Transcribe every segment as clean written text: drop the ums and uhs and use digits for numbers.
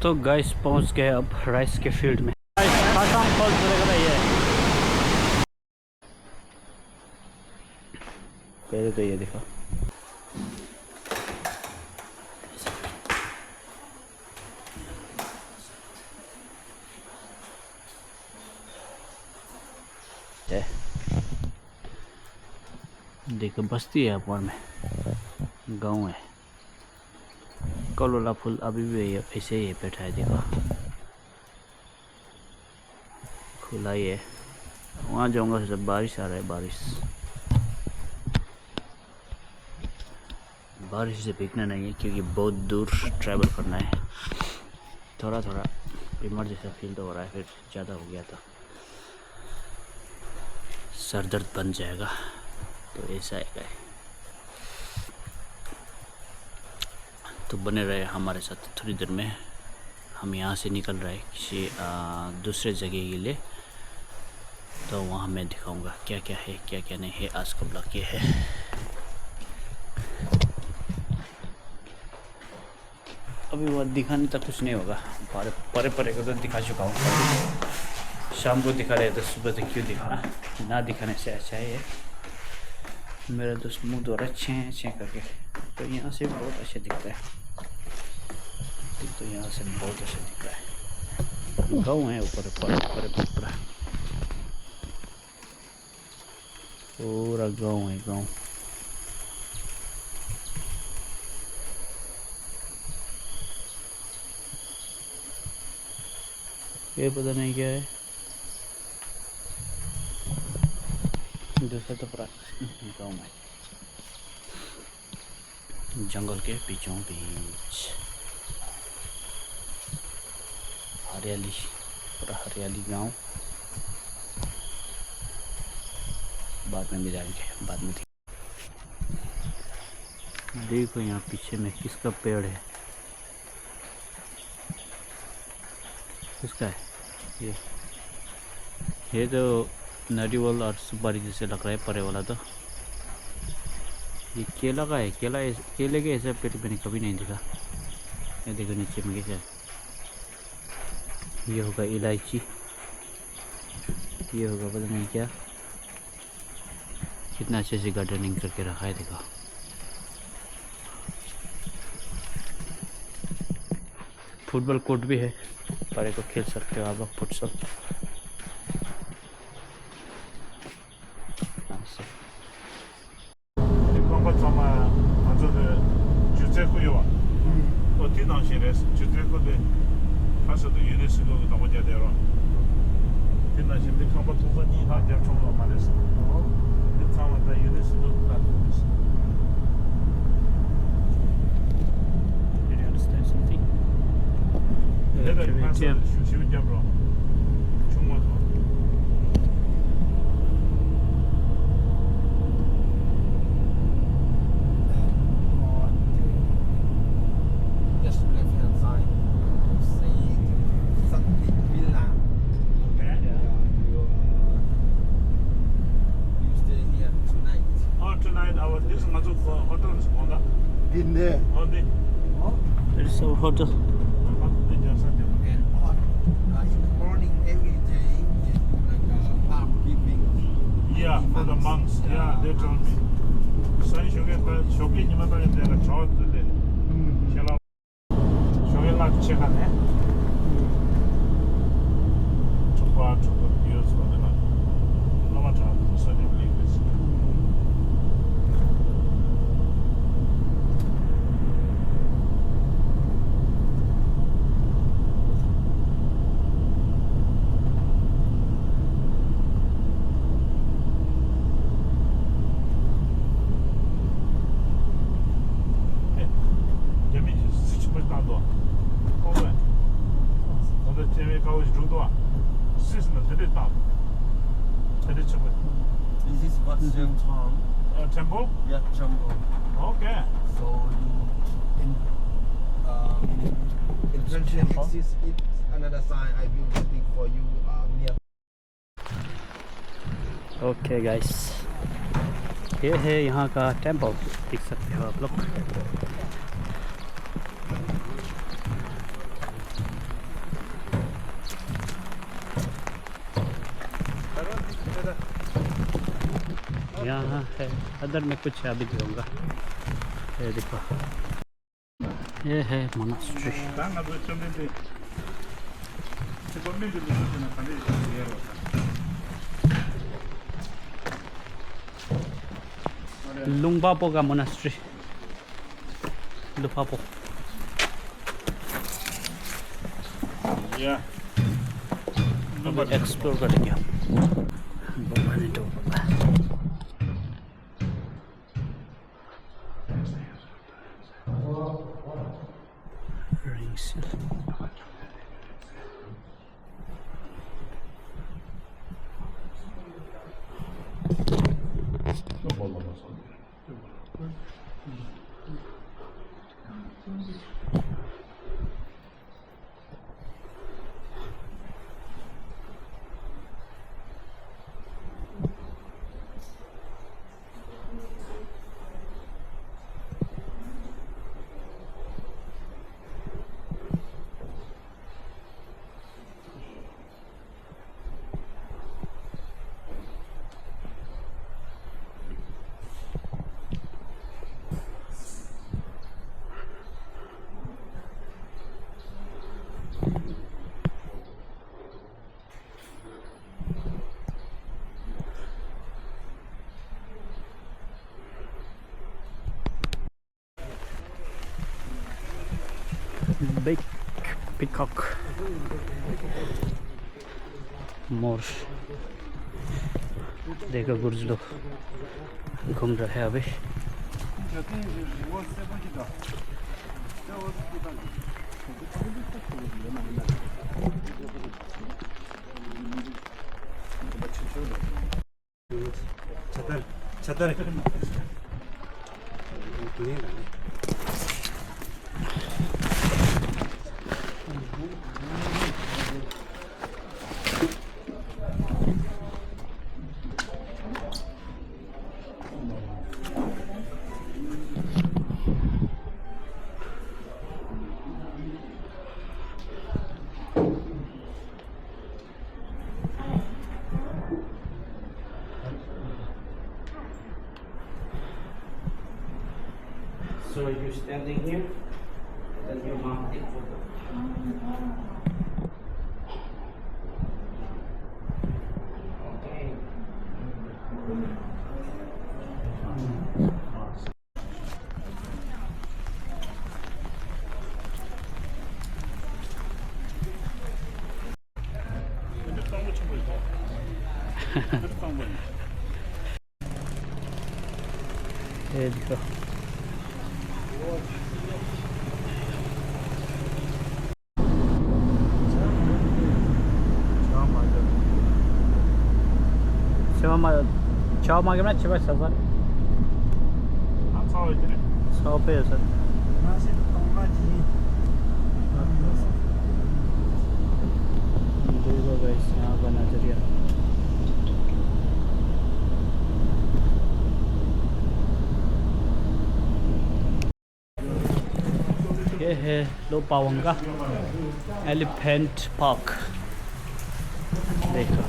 तो गाइस पहुंच गए अब राइस के फील्ड में। खासाम फॉल्स वगैरह ये पहले तो ये देखो देखो बस्ती है ऊपर में, गांव है। कलोला फूल अभी भी ऐसे ही बैठा है, देखो खुला ही है। वहाँ जाऊँगा सब बारिश आ रहा है, बारिश से भीगना नहीं है क्योंकि बहुत दूर ट्रैवल करना है। थोड़ा थोड़ा इमरजेंसी फील तो हो रहा है, फिर ज़्यादा हो गया तो सर दर्द बन जाएगा, तो ऐसा है। तो बने रहे हमारे साथ, थोड़ी देर में हम यहाँ से निकल रहे हैं किसी दूसरे जगह के लिए। तो वहाँ मैं दिखाऊंगा क्या क्या है क्या क्या नहीं है। आज का ब्लॉग ये है। अभी वो दिखाने तक कुछ नहीं होगा, परे परे को तो दिखा चुका हूँ। शाम को दिखा रहे तो सुबह तक क्यों दिखाना, ना दिखाने से अच्छा है। मेरा दोस्त मुँह दो रहा छे करके, तो यहाँ से बहुत अच्छा दिखता है। तो यहाँ से बहुत अच्छा दिख रहा है। गाँव है ऊपर पूरा गाँव है, गाँव। ये पता नहीं क्या है, दूसरा तो पूरा गाँव में, जंगल के बीचों बीच हरियाली, पूरा हरियाली गांव। बाद में भी जाएंगे, बाद में देखो यहाँ पीछे में किसका पेड़ है, किसका है ये तो नारियल और सुपारी जैसे लग रहा है परे वाला। तो ये केला का है, केले के ऐसा पेड़ मैंने कभी नहीं देखा। ये देखो नीचे में कैसा है, ये होगा इलायची, ये होगा पता नहीं क्या। कितना अच्छे से गार्डनिंग करके रखा है, देखो। फुटबॉल कोर्ट भी है, परे को खेल सकते हो आप लोग football. In there. There's a hotel. Morning every day, like palm giving. Yeah, for the monks. Yeah, they told me. Son, shogi ni mata ni dera chawat de. Chela. Shogi la chekane. Chupa years for the night. No matter how so they believe this. This is what's Temple? Yeah, temple. Okay. So in 2026, it's another sign I will waiting for you near. Okay guys, ये है यहाँ का temple, देख सकते हो आप लोग। यहाँ है अंदर में कुछ है अभी दिखाऊंगा ये देखो ये है मोनास्ट्री लुंगबापो का मोनास्ट्री लुफापो एक्सप्लोर करेंगे हम Big peacock मोर देखो गुर्ज लोग घूम रहे हैं अभी छतर So you're standing here, then you mount it for the okay. ये देखो चाव मांगे ना 6,000 100 पे है सर देखो गाइस यहाँ का नजरिया ये है लो पावंगा एलिफेंट पार्क देखो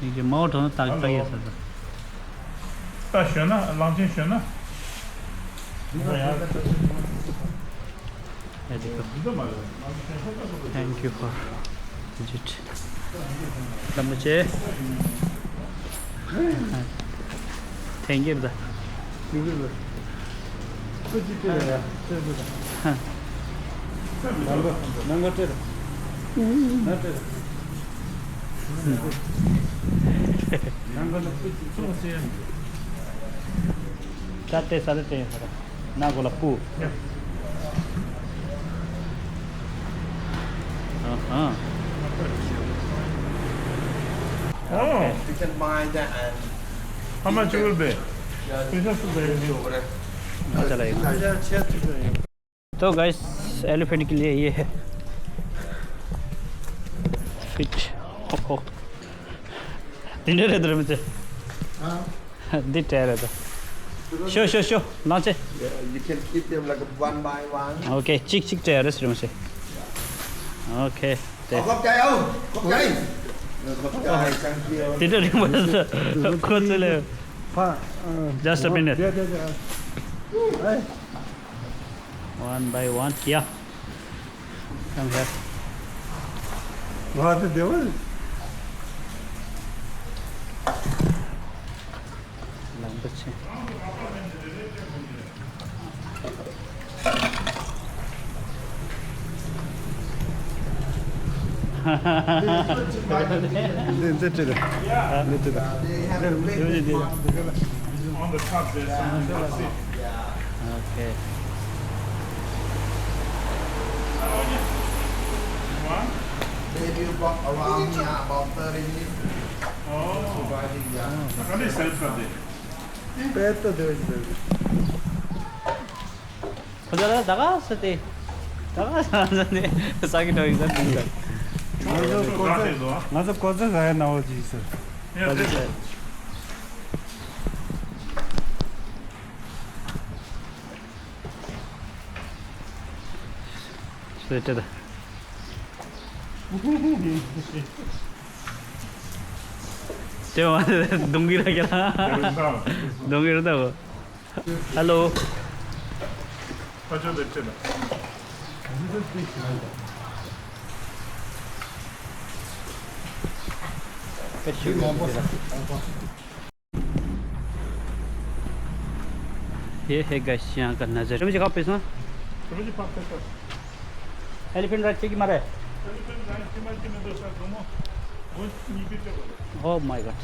이게 마을 더 딱딱해서 다选了，朗静选了。 Thank you for visit. Namaste. Thank you. Sate sate na gola pu. Oh, You can buy that and how much will be? तो गाइस एलिफेंट के लिए ये है फिट ओहो दिन रे दर में से दे टायर है show launch you can keep them like one by one. Okay चिक टायर है से okay Có cốc chai không? Cốc chai. Tidak dimasak. Kau boleh. Just a minute. One by one. Yeah. Come here. वहाँ तो देवल Lambat sih. Inte det. Lite där. On the top there's some. That's it. Okay. One. Maybe walk around here about 30 minutes. Oh. Riding, yeah. Kan det selfie det? Peto Deval Kau jalan dah seti. Dah seti. Sakit lagi kan? माझं कोणतं आहे नावाची sir Yeah, this is. Seti dah. Cuma dungir lagi lah. Dungir dah. Hello. Pacho देखते ना. ये है guys यहाँ का नज़र मुझे कहाँ पे इसमें मुझे पास कर. एलिफेंट राइड की मारे ओह माय गॉड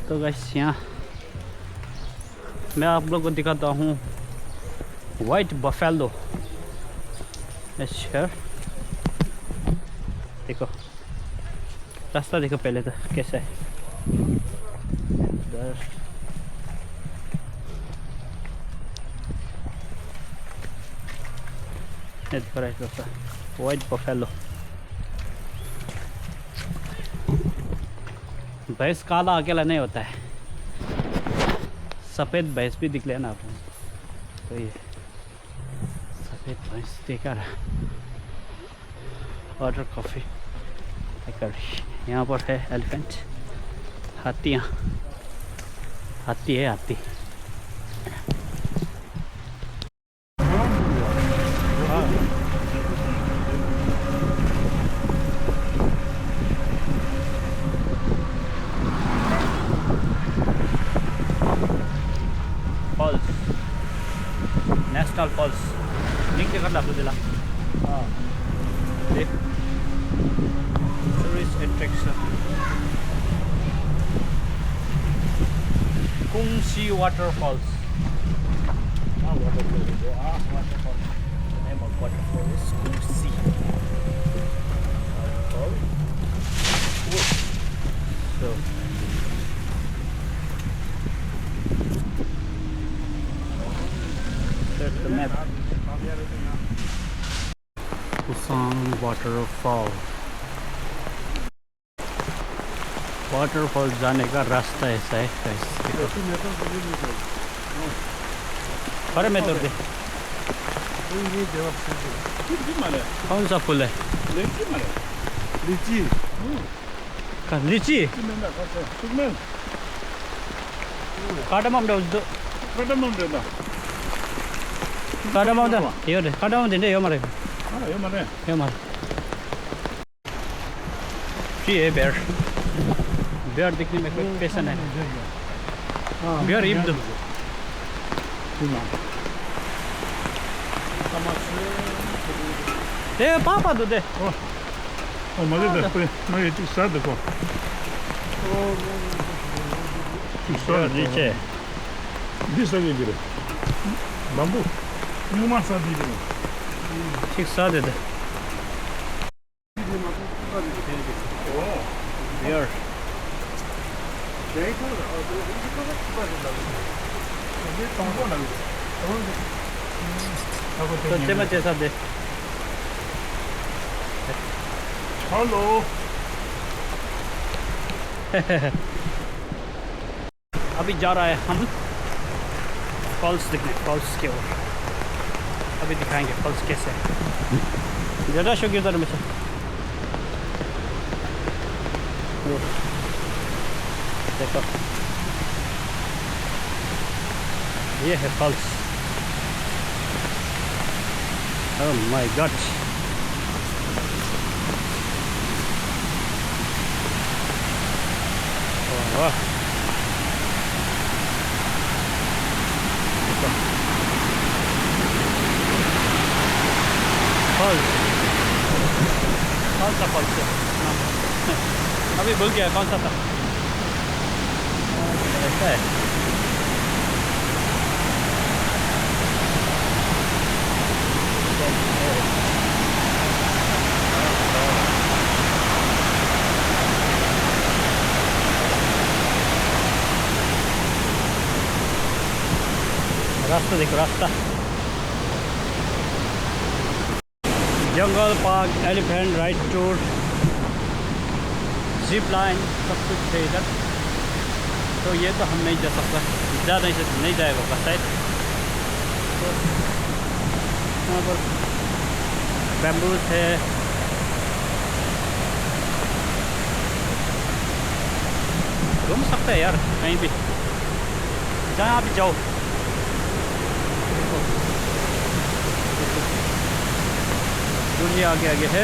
तो गाइस यहाँ मैं आप लोगों को दिखाता हूँ वाइट बफेलो देखो रास्ता देखो पहले तो कैसा है इधर रास्ता वाइट बफेलो भैंस काला अकेला नहीं होता है सफ़ेद भैंस भी दिख लेना आपको तो ये सफ़ेद भैंस देखा रहा वाटर कॉफ़ी यहाँ पर है एलिफेंट हाथियाँ हाथी है हाथी फॉल्स नेशनल फॉल्स लिंक कर ला दिला हाँ देख टूरिस्ट अट्रैक्शन कुमसी वाटरफॉल्स हाँ वाटरफॉल हाँ waterfall name of waterfall is Kumsi waterfall so that's the map Kusang waterfall waterfall जाने का रास्ता ऐसा है अरे मैं तो दे कौन सा फूल है लीची लीची काटमाम दो काटमाम दो ये दे काटमाम दे ये मारे ये मारे ये बेर बेर दिखने में कोई पैसा नहीं बेर इब दो दे पापा दो दे Oh, mas ele foi, mas ele sabe pô. नीचे Diz ali dire. Bambu. Não massa dire. ठीक साथ दे दे बेर तो चमच जैसा दे Hello. अभी जा रहा है हम फॉल्स दिखने फॉल्स के ओर अभी दिखाएंगे फॉल्स कैसे है ज़्यादा शौक उधर में से ये देखो, ये है फॉल्स। ओह माय गॉड, वाह, फॉल्स, कौन सा फॉल्स है? अभी भूल गया कौन सा था। ऐसा है, रास्ता देखो, रास्ता। Jungle park, elephant ride tour, zip line, सब कुछ है इधर। तो ये तो हम नहीं जा सकता, ज़्यादा नहीं जाएगा होगा शायद। तो यहाँ पर बैम्बूस है, घूम सकते हैं यार कहीं भी, जहाँ भी जाओ। दूर आगे आगे है,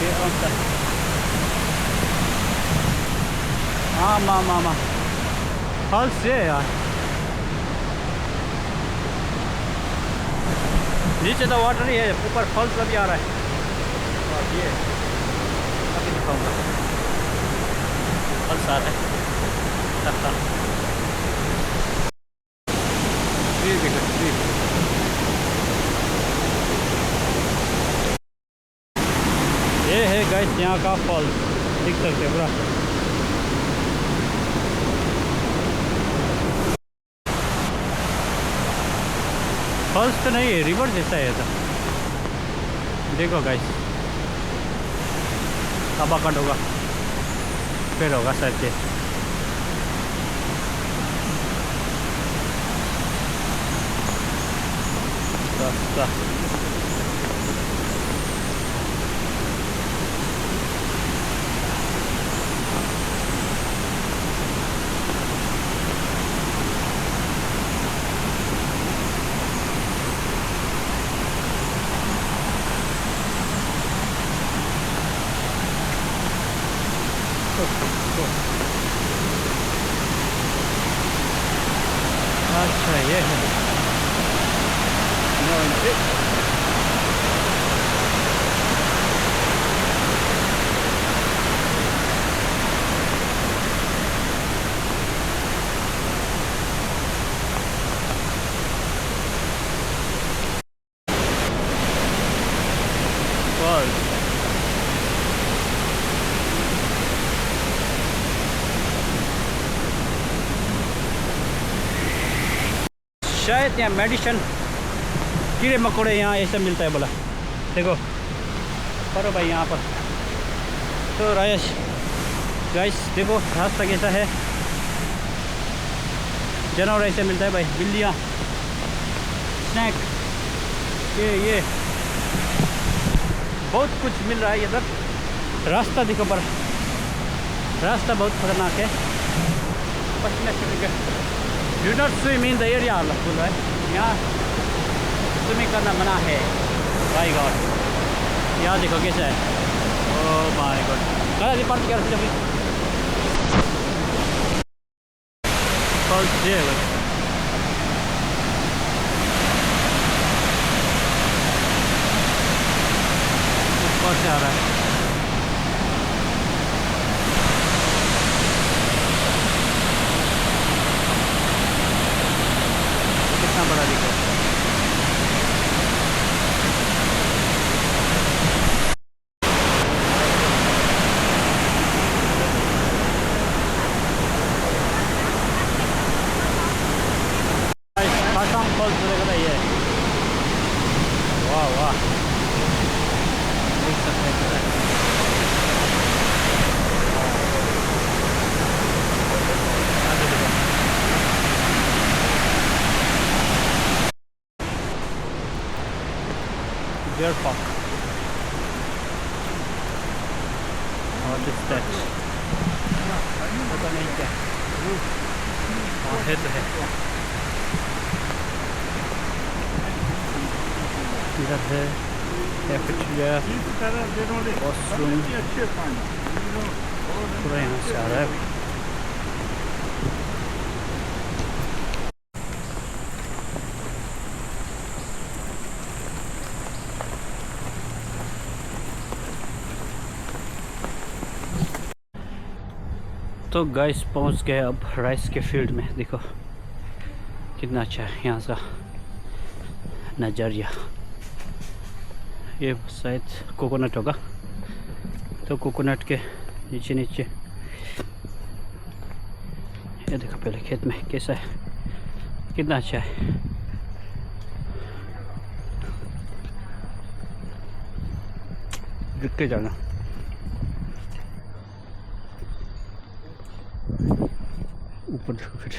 ये कौन सा? हाँ मामा फॉल्स से यार, नीचे तो वाटर ही है, ऊपर फॉल्स अभी आ रहा है। और ये अभी दिखाऊंगा, फॉल्स आ रहा है। ये है गाइस यहाँ का फॉल्स, देख सकते हैं पूरा। फॉल्स तो नहीं है, रिवर जैसा है ऐसा। देखो गाइस, अबाकंड होगा, फिर होगा शायद ये। रास्ता अच्छा ये है। शायद यहाँ मेडिसिन, कीड़े मकोड़े यहाँ ऐसा मिलता है बोला। देखो करो भाई यहाँ पर। तो रायश गाइस देखो रास्ता कैसा है, जानवर ऐसे मिलता है भाई, बिल्लियाँ, स्नैक, ये बहुत कुछ मिल रहा है इधर। रास्ता देखो पर, रास्ता बहुत खतरनाक है। Do not swim in the area बोल रहा है, यहाँ स्विमिंग करना मना है। माय गॉड, यहाँ देखो कैसा है। ओह माय गॉड, करा रिपोर्ट कर जब फॉल्स जे ऊपर से आ रहा है। कितना बड़ा दिखा। फॉल्स वगैरह ये है। वाह वाह, देख सकते हैं। Deer park, What is that? पता नहीं क्या है तो है। इधर है कैफेटेरिया, वॉशरूम, पूरा यहाँ से आ रहा है। तो गाइस पहुंच गए अब राइस के फील्ड में। देखो कितना अच्छा है यहाँ का नज़रिया। ये शायद कोकोनट होगा, तो कोकोनट के नीचे नीचे ये देखो पहले खेत में कैसा है, कितना अच्छा है। रुक के जाना। ऊपर देखो फिर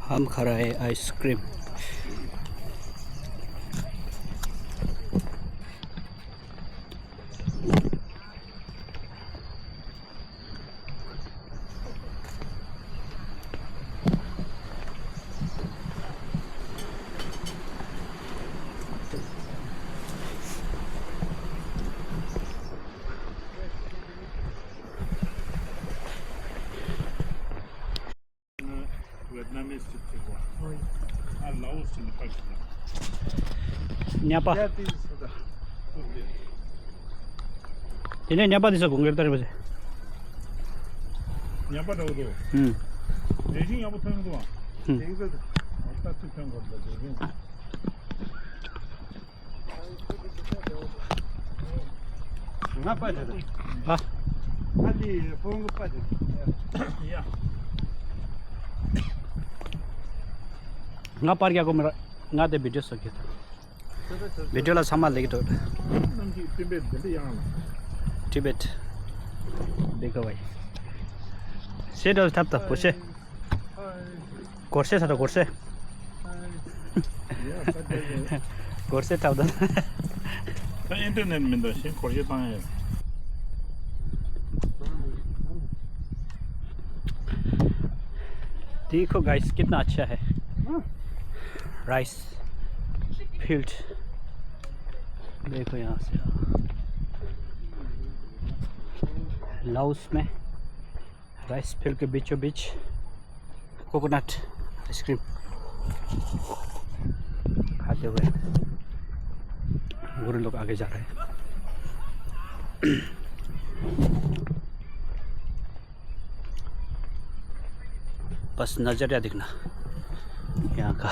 हम खा रहे हैं ice cream. Vietnamese tipo. Ah, Laos ni Pakistan. न्यापा Yeah, this is the. तिने न्यापा दिसो घुंगेर तरे बजे। Nyapa dah tu. Beijing apa tu yang tu? Things are the. Apa tu yang kau dah Beijing? Ngapa aja tuh? हाँ Hadi, punggu aja. Ya. nggak par क्या को मेरा nggak ada video सके था video ला संभाल लेगी तो Nanti Tibet jadi yang. Tibet देखो भाई से डल थाप था पुसे कोर्से था तो कोर्से Ya, pada. कोर्से था उधर Kan internet minta sih, Korea tanya. देखो गाइस कितना अच्छा है राइस फील्ड। देखो यहाँ से लाओस में राइस फील्ड के बीचों बीच कोकोनट आइसक्रीम खाते हुए गुरु लोग आगे जा रहे हैं। बस नज़रिया दिखना यहाँ का।